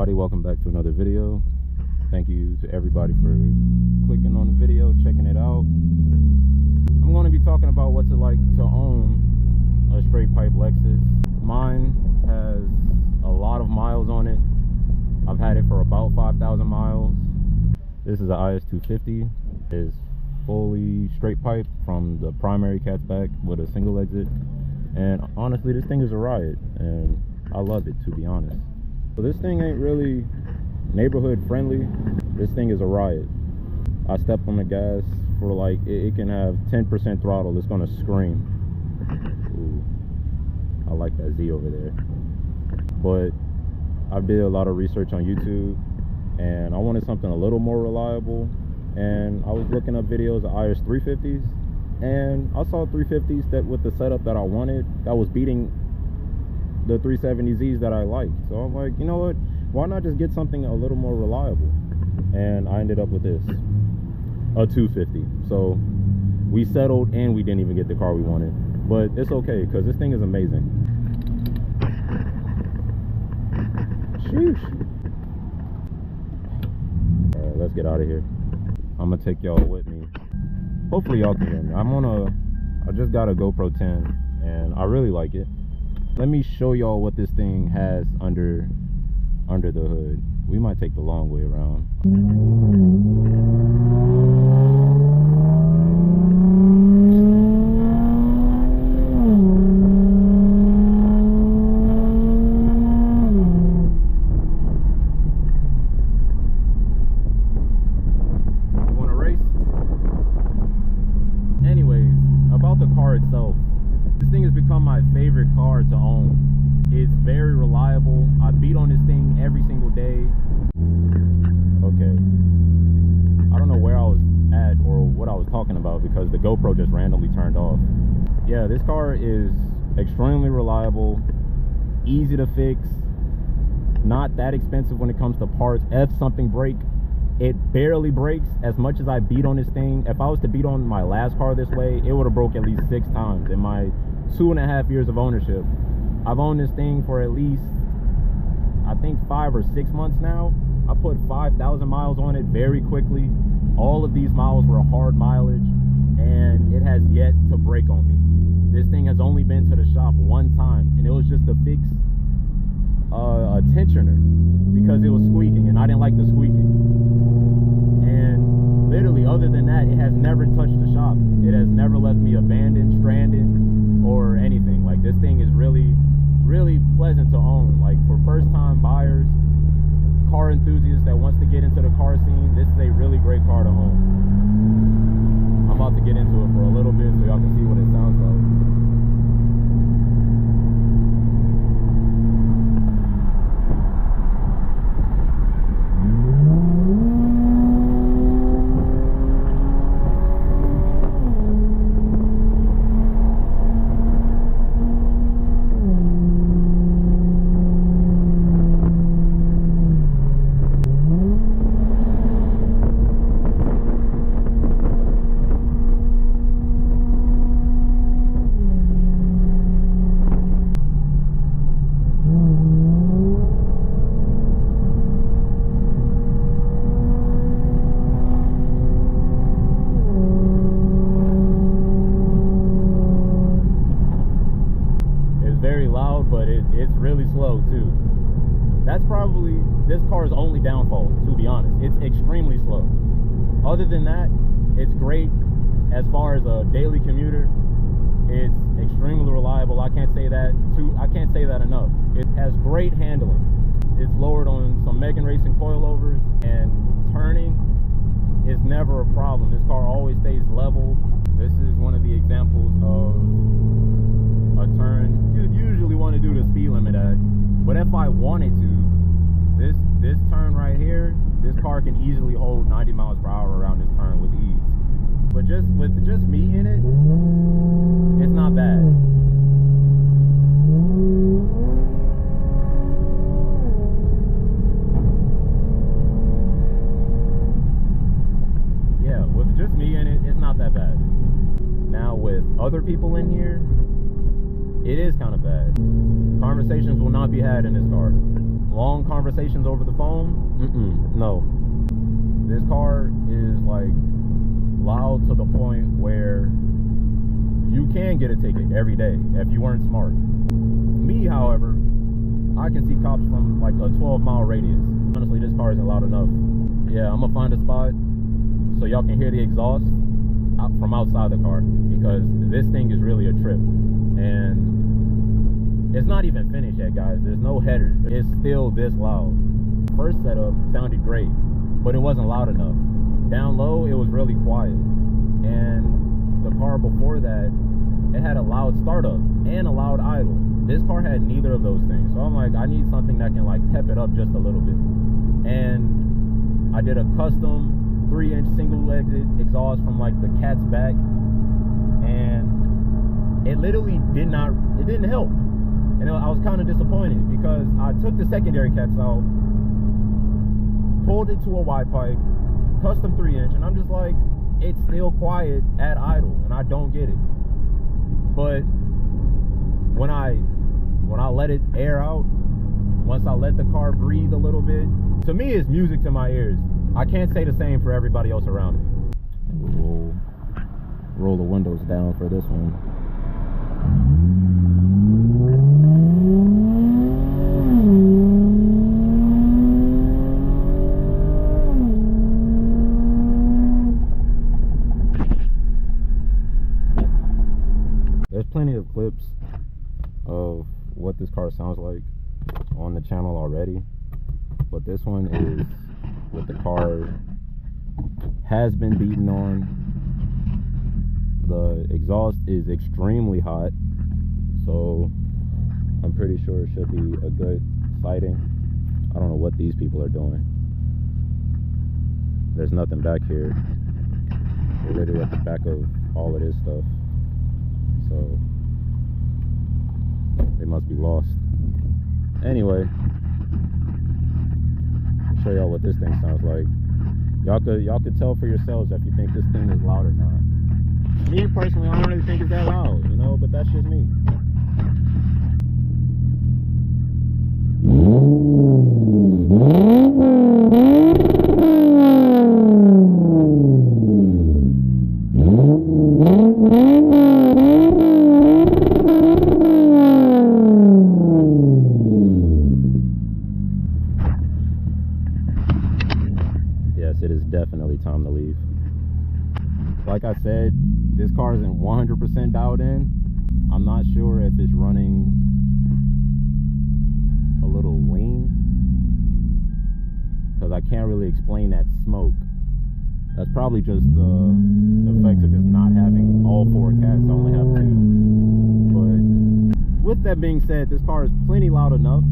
everybody, welcome back to another video. Thank you to everybody for clicking on the video, checking it out. I'm going to be talking about what's it like to own a straight pipe Lexus. Mine has a lot of miles on it. I've had it for about 5,000 miles. This is the IS250. It's fully straight pipe from the primary cat's back with a single exit. And honestly, this thing is a riot, and I love it, to be honest. So this thing ain't really neighborhood friendly. This thing is a riot. I step on the gas for like, it can have 10% throttle. It's gonna scream. Ooh, I like that Z over there. But I did a lot of research on YouTube, and I wanted something a little more reliable. And I was looking up videos of IS350s, and I saw 350s that with the setup that I wanted, that was beating the 370Zs that I liked. So I'm like, you know what, why not just get something a little more reliable? And I ended up with this, a 250. So we settled, and we didn't even get the car we wanted, but it's okay because this thing is amazing. Sheesh. All right, let's get out of here. I'm gonna take y'all with me. Hopefully y'all can hear me. I just got a GoPro 10 and I really like it. Let me show y'all what this thing has under the hood. We might take the long way around. You want to race? Anyways, about the car itself. This thing has become my favorite car to own. It's very reliable. I beat on this thing every single day. Okay. I don't know where I was at or what I was talking about because the GoPro just randomly turned off. Yeah, this car is extremely reliable, easy to fix, not that expensive when it comes to parts. If something breaks, it barely breaks. As much as I beat on this thing, if I was to beat on my last car this way, it would have broke at least 6 times in my 2.5 years of ownership. I've owned this thing for at least, I think, 5 or 6 months now. I put 5,000 miles on it very quickly. All of these miles were hard mileage, and it has yet to break on me. This thing has only been to the shop 1 time, and it was just to fix a tensioner because it was squeaking, and I didn't like the squeaking. And literally, other than that, it has never touched the shop. It has never left me abandoned, stranded, or anything. Like, this thing is really pleasant to own. Like, for first-time buyers, car enthusiasts that wants to get into the car scene, this is a really great car to own. I'm about to get into it for a little bit so y'all can see what it sounds like. But it's really slow too. That's probably this car's only downfall, to be honest. It's extremely slow. Other than that, it's great as far as a daily commuter. It's extremely reliable. I can't say that enough. It has great handling. It's lowered on some Megan Racing coilovers, and turning is never a problem. This car always stays level. This is one of the examples of a turn you'd usually want to do the speed limit at, but if I wanted to, this turn right here, this car can easily hold 90 miles per hour around this turn with ease. But with just me in it, it's not bad. Yeah, with just me in it, it's not that bad. Now with other people in here, it is kind of bad. Conversations will not be had in this car. long conversations over the phone, no. This car is like loud to the point where you can get a ticket every day if you weren't smart. Me, however, I can see cops from like a 12-mile radius. Honestly, this car isn't loud enough. Yeah, I'm gonna find a spot so y'all can hear the exhaust from outside the car, because this thing is really a trip. And it's not even finished yet, guys. There's no headers. It's still this loud. First setup sounded great, but it wasn't loud enough. Down low, it was really quiet. And the car before that, it had a loud startup and a loud idle. This car had neither of those things. So I'm like, I need something that can like pep it up just a little bit. And I did a custom 3-inch single exit exhaust from like the cat's back, and it literally didn't help. And I was kind of disappointed because I took the secondary cats out, pulled it to a Y pipe, custom 3-inch, and I'm just like, it's still quiet at idle, and I don't get it. But when I let it air out, once I let the car breathe a little bit, to me it's music to my ears. I can't say the same for everybody else around me. We'll roll the windows down for this one. There's plenty of clips of what this car sounds like on the channel already, but this one is what the car has been beaten on. The exhaust is extremely hot, so I'm pretty sure it should be a good sighting. I don't know what these people are doing. There's nothing back here. They're literally at the back of all of this stuff, so they must be lost. Anyway, I'll show y'all what this thing sounds like. Y'all could tell for yourselves if you think this thing is loud or not. Me personally, I don't really think it's that loud, you know, but that's just me. Yes, it is definitely time to leave. Like I said, this car isn't 100% dialed in. I'm not sure if it's running a little lean, because I can't really explain that smoke. That's probably just the effect of just not having all 4 cats. I only have 2. But with that being said, this car is plenty loud enough.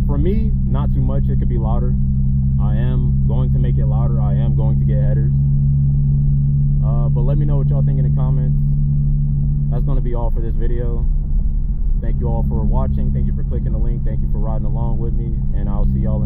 For me, not too much. It could be louder. I am going to make it louder. I am going to get headers. But let me know what y'all think in the comments. That's going to be all for this video. Thank you all for watching. Thank you for clicking the link. Thank you for riding along with me. And I'll see y'all